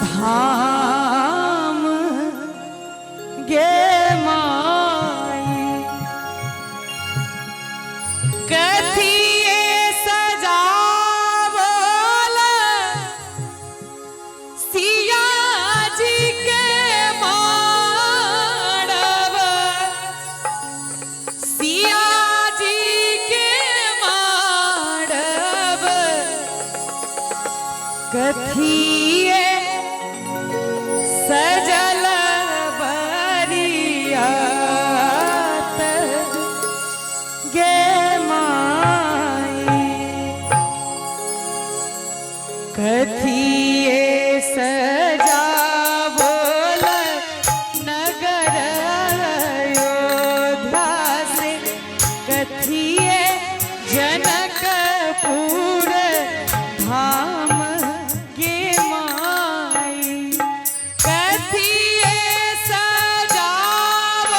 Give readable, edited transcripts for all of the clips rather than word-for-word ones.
धाम गे माई कथिए सजावल सिया जी के माड़ब सिया जी के माड़ब कथिए सजल बरियात गे माई कथिए सजावल नगर अयोध्या से कथिए जनकपुर धाम गे माई कथिए सजावल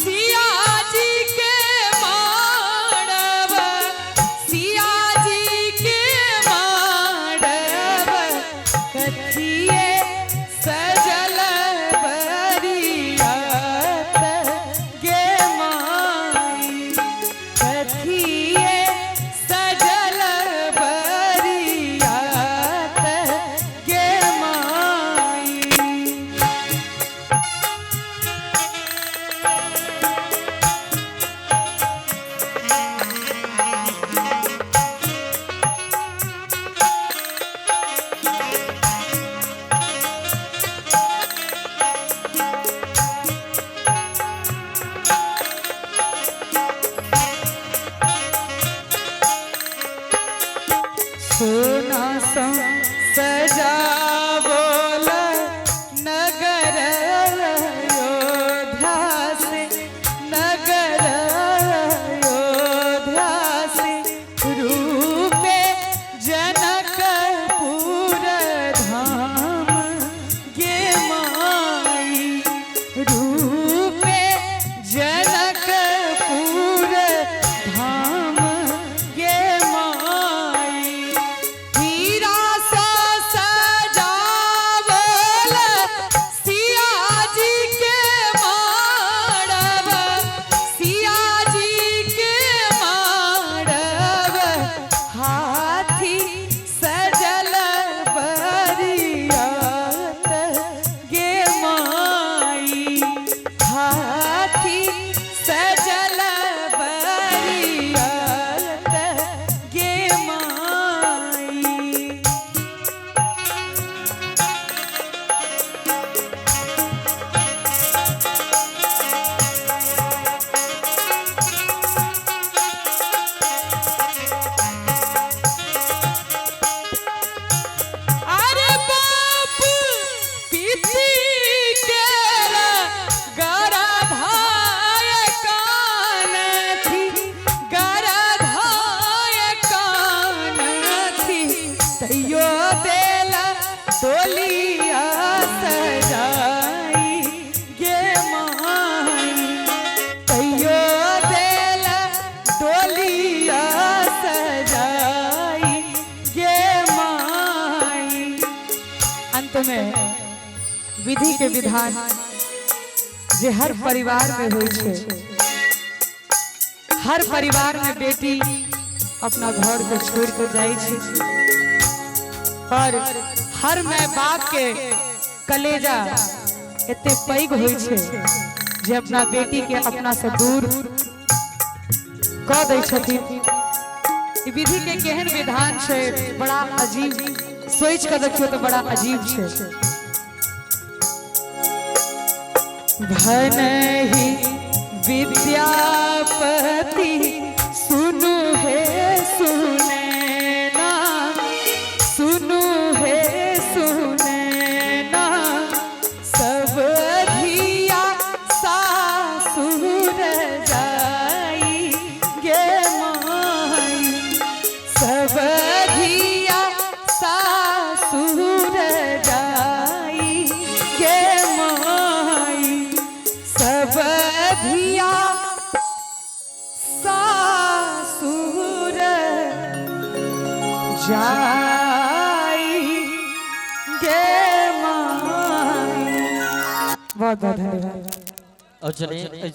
सिया जी के माड़ब सिया जी के माड़ब कथिए सजल बरियात गे माई कथिए सजल बरियात गे माई सोना सजावल नगर अयोध्या से नगर अयोध्या से रूपे जनकपुर धाम गे माई रूपे जनकपुर धाम गे माई हीरा सा सजावल सिया जी के माड़ब सिया जी के माड़ब हाथी सजल बरियात गे माई हाथी सजल बरियात गे माई अरे बाप पीती के गरधाय कान थी गरधाय कान थी तैयो देला डोलिया सजाई गे माई तैयो देला डोलिया सजाई गे माई अंत में विधि के विधान जे हर परिवार में होई छे हर परिवार में बेटी अपना घर को छोड़ कर जाई छे और हर माय बाप के कलेजा एते पैघ होई छे जे अपना बेटी के अपना से दूर कह दै छथिन। ई विधि के केहन विधान छे बड़ा अजीब सोच कर देखियो तो बड़ा अजीब छे। भनहि विद्यापति सुनु हे सुनैना सुनु हे सुनैना सब धिया सासुर जाई गे माई सब धिया सासुर जाई गे माई सब धिया सासुर जाई गे बहुत बहुत धन्यवाद। और चलिए